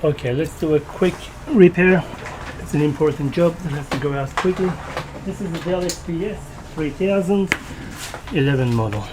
Okay, let's do a quick repair. It's an important job that has to go out quickly. This is the Dell XPS 3011 model.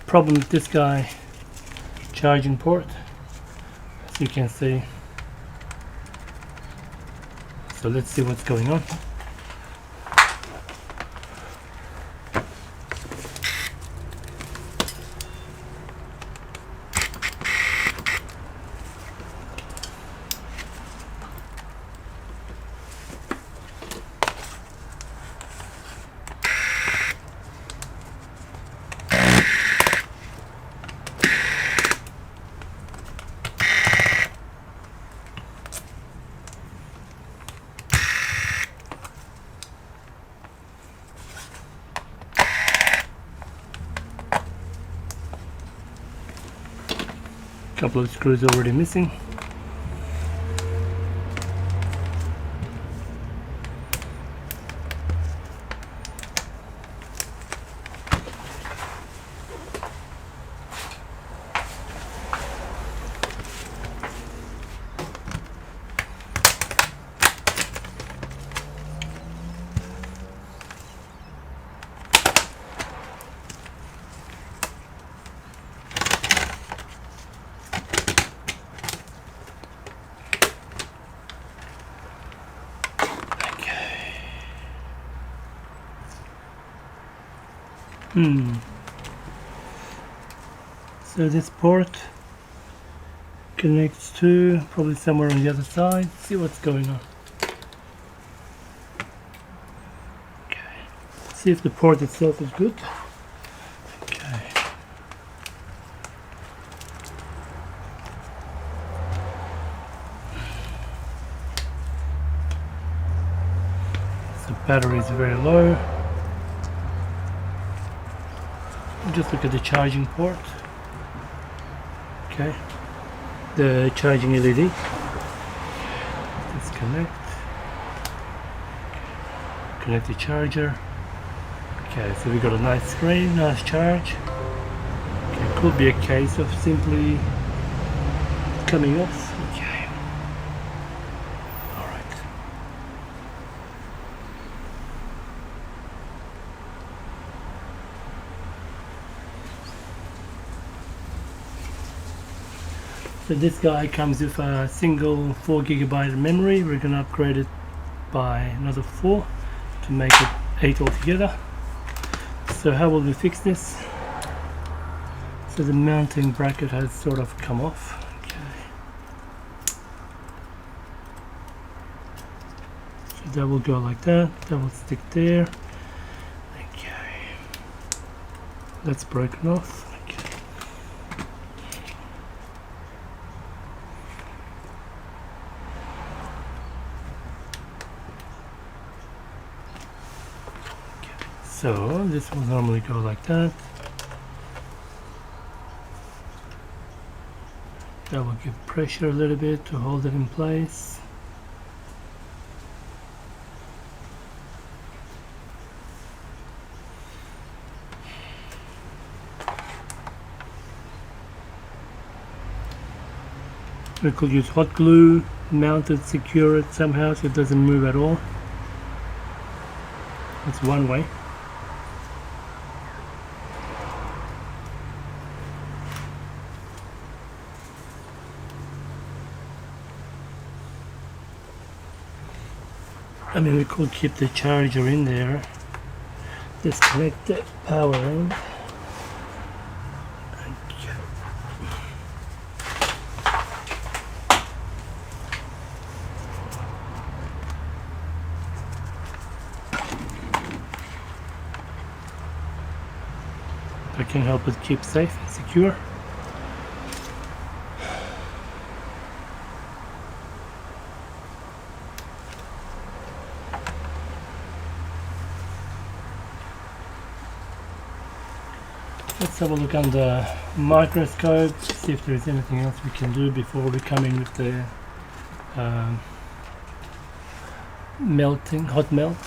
Problem with this guy, charging port, as you can see. So let's see what's going on. Couple of screws already missing. So this port connects to probably somewhere on the other side. See what's going on. Okay. See if the port itself is good. Okay. So battery is very low. Just look at the charging port. Okay, the charging LED. Disconnect. Connect the charger. Okay, so we got a nice screen, nice charge. Okay, could be a case of simply coming off. Okay. All right. So this guy comes with a single 4 GB memory. We're going to upgrade it by another 4 to make it 8 altogether. So how will we fix this? So the mounting bracket has sort of come off. Okay. So that will go like that. That will stick there. Okay. That's broken off. So this will normally go like that. That will give pressure a little bit to hold it in place. We could use hot glue, mount it, secure it somehow so it doesn't move at all. That's one way. I mean, we could keep the charger in there, disconnect the power in. That can help it keep safe and secure. Let's have a look under the microscope, see if there is anything else we can do before we come in with the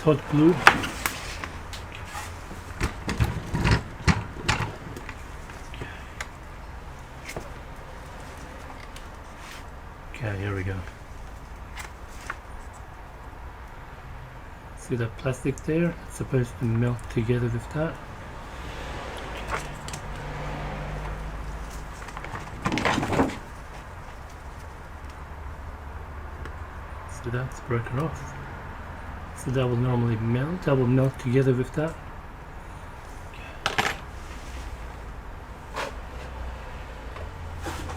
hot glue. See that plastic there? It's supposed to melt together with that. So that's broken off. So that will normally melt. That will melt together with that.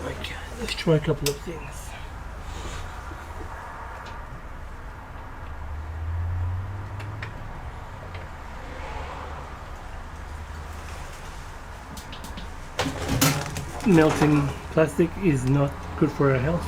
Okay, let's try a couple of things. Melting plastic is not good for our health.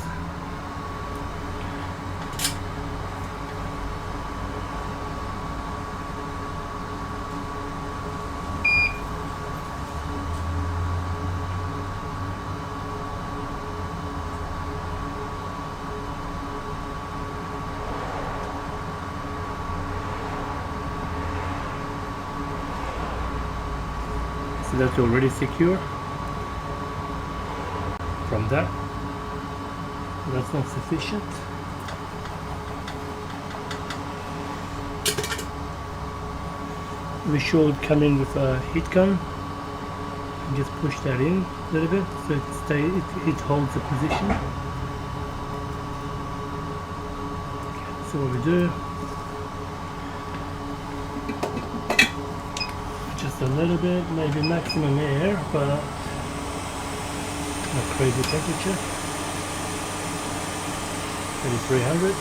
So that's already secure. From that, that's not sufficient. We should come in with a heat gun and just push that in a little bit so it holds the position. So what we do, just a little bit, maybe maximum air, but not crazy temperature. 3300.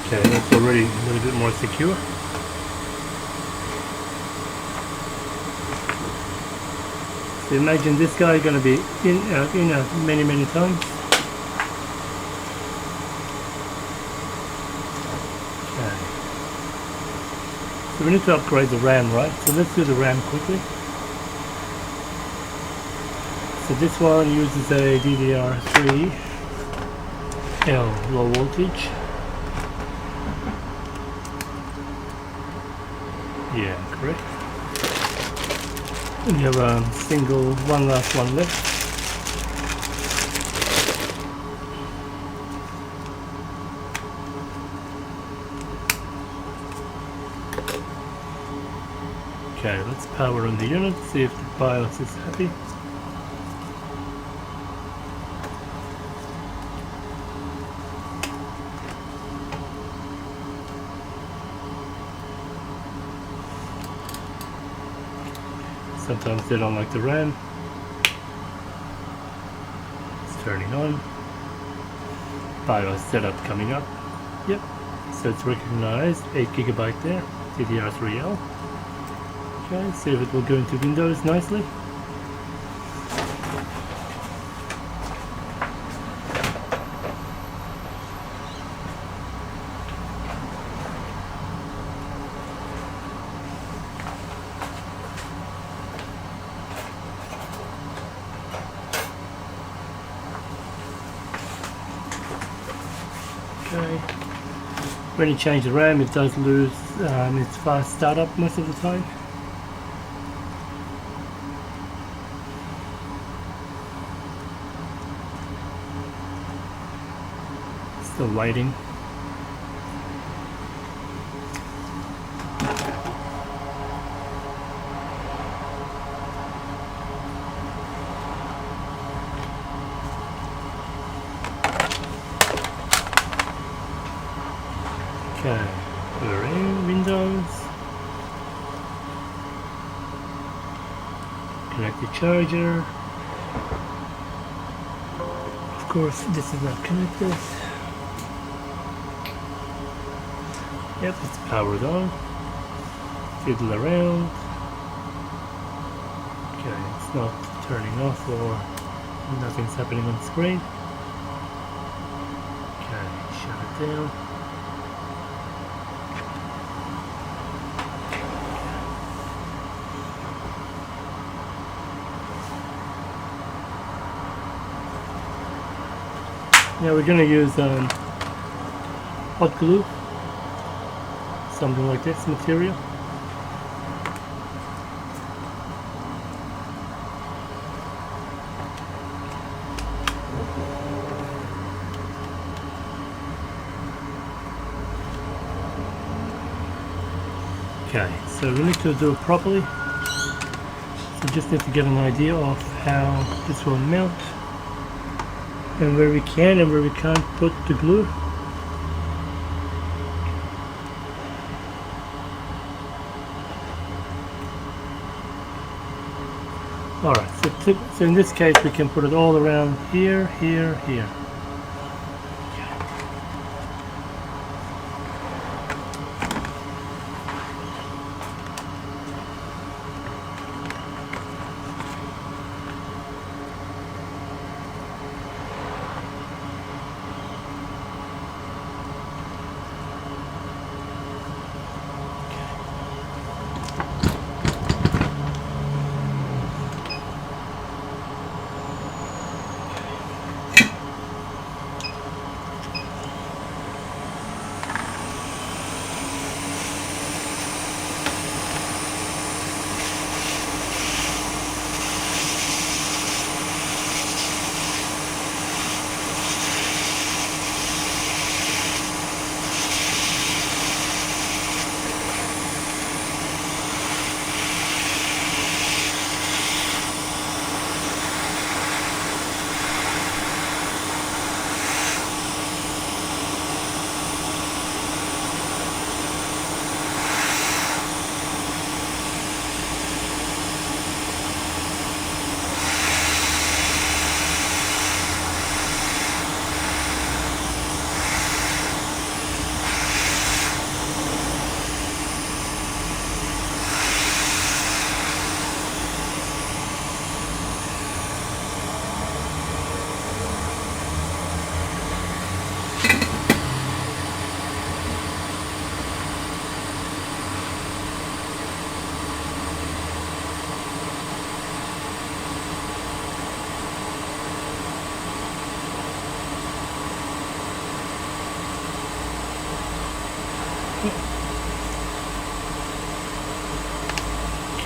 Okay, that's already a little bit more secure. So imagine this guy is going to be in many times. Okay. So we need to upgrade the RAM, right? So let's do the RAM quickly. So this one uses a DDR3L low voltage. Yeah, correct. And you have a one last one left. Okay, let's power on the unit, see if the BIOS is happy. Sometimes they don't like the RAM. It's turning on. BIOS setup coming up. Yep. So it's recognized 8 GB there. DDR3L. Okay, see if it will go into Windows nicely. Okay. When you change the RAM, it does lose its fast startup most of the time. Still waiting. Okay, we're in Windows. Connect the charger. Of course, this is not connected. Yep, it's powered on. Fiddle around. Okay, it's not turning off or nothing's happening on the screen. Okay, shut it down. Now we're going to use hot glue, something like this material. Okay, so we need to do it properly. So just need to get an idea of how this will melt and where we can and where we can't put the glue. Alright, so in this case we can put it all around here, here, here.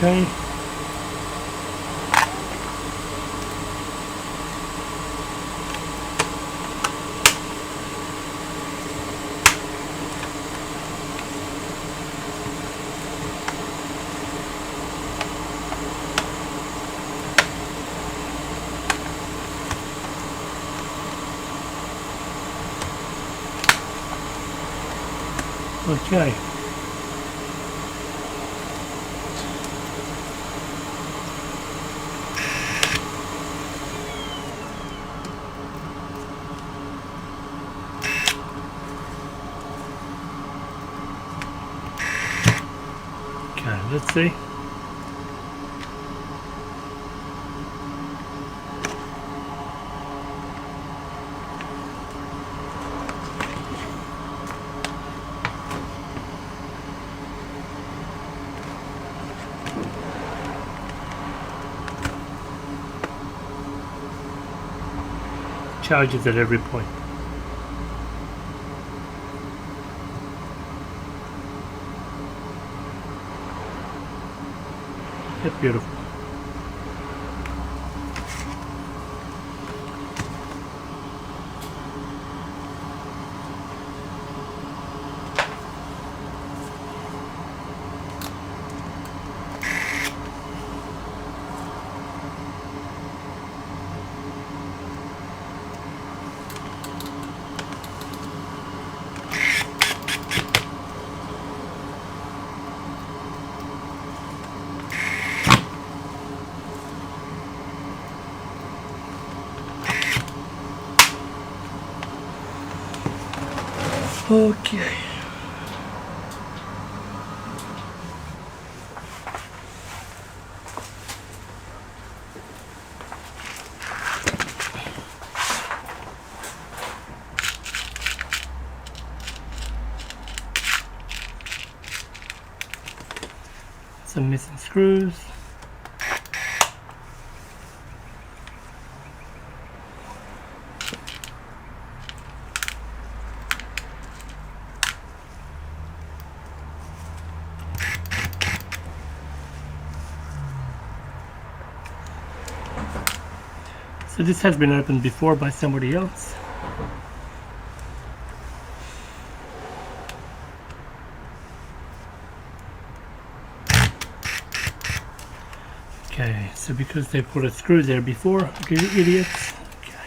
Okay. Okay. Okay, let's see. Charges at every point. It's beautiful. Okay. some missing screws. So this has been opened before by somebody else. Okay, so because they put a screw there before, okay, idiots. Okay.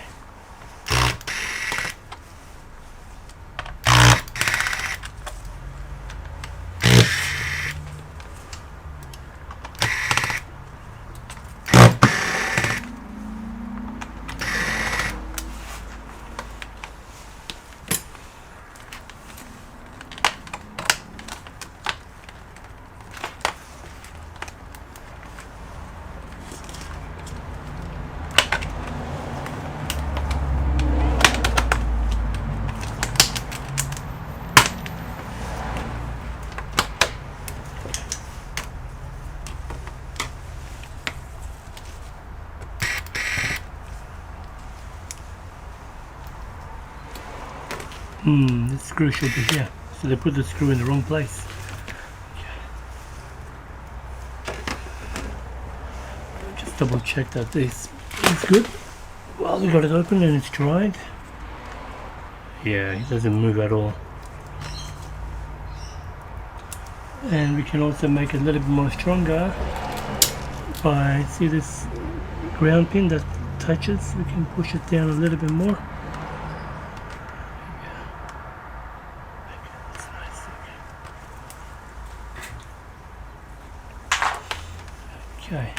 The screw should be here. So they put the screw in the wrong place. Okay. Just double check that this is good. Well, we got it open and it's dried. Yeah, it doesn't move at all. And we can also make it a little bit more stronger by, see this ground pin that touches, we can push it down a little bit more. Okay.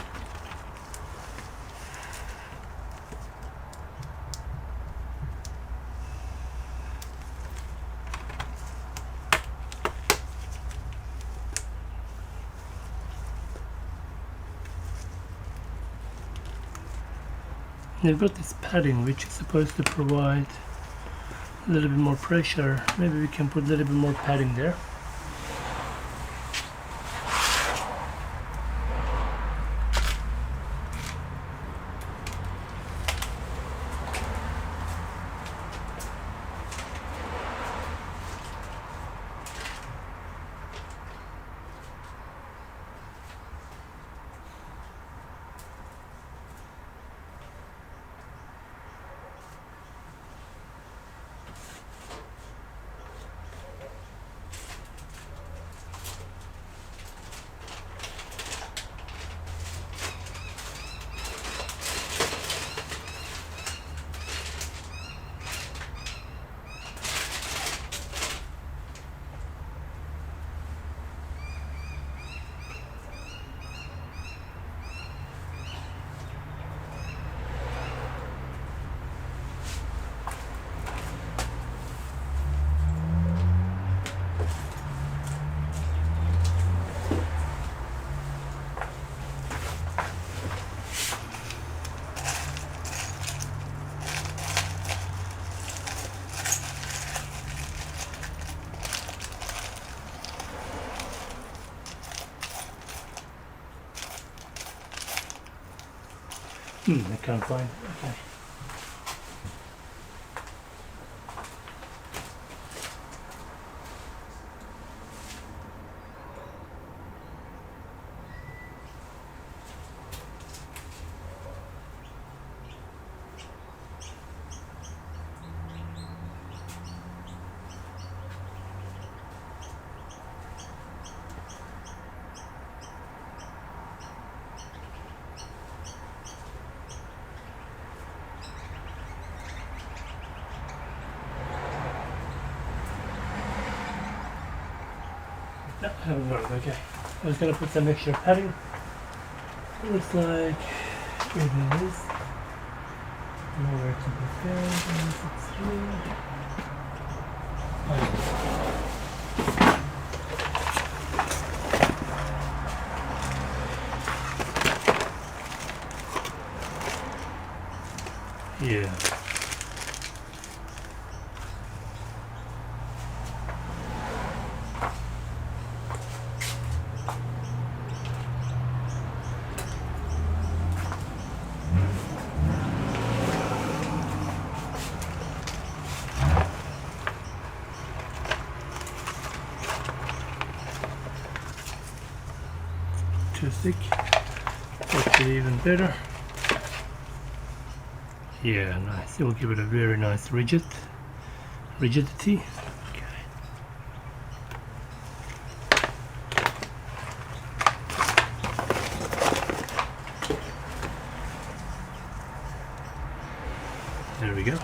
They've got this padding which is supposed to provide a little bit more pressure. Maybe we can put a little bit more padding there. I can't find it. Okay. No, I haven't got it. Okay. I was going to put some extra padding. It looks like it is. Nowhere to be found. It's here. Yeah. thick. Makes it even better. Yeah, nice. It will give it a very nice rigidity. Okay. There we go.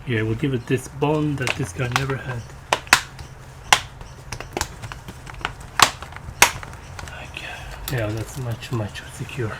Yeah, we'll give it this bond that this guy never had. Okay. Yeah, that's much secure.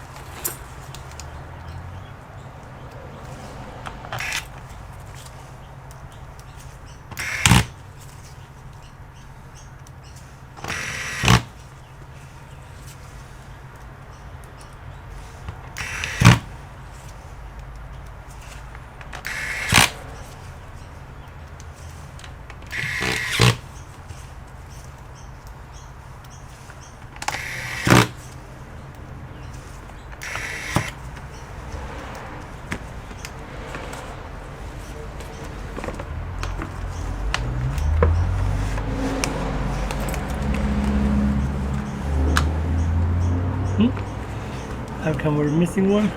How come we're missing one?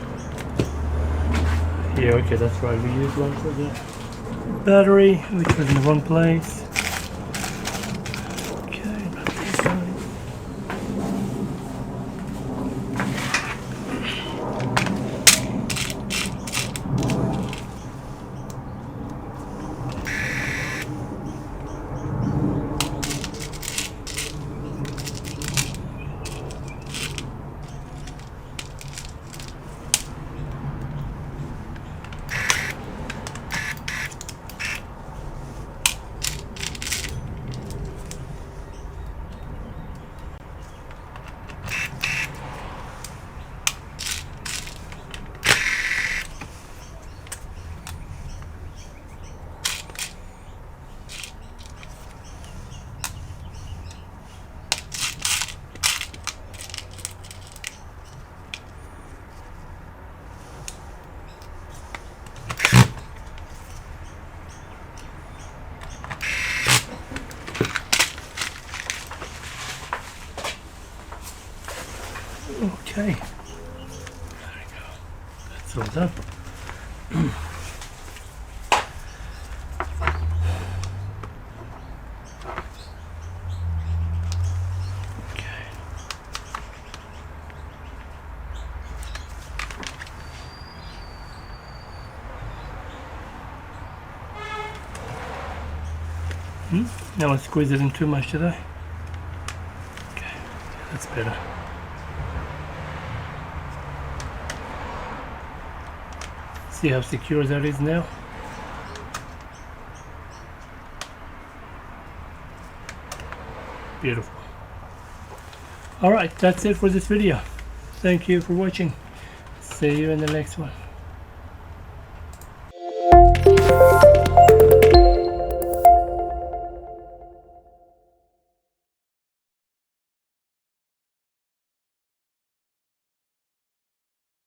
Yeah, okay, that's right. We used one for the battery, which was in the wrong place. Okay, battery guys. Okay, there we go. That's all done. Okay. Now I squeeze it in too much, did I? Okay, that's better. See how secure that is now? Beautiful. Alright, that's it for this video. Thank you for watching. See you in the next one.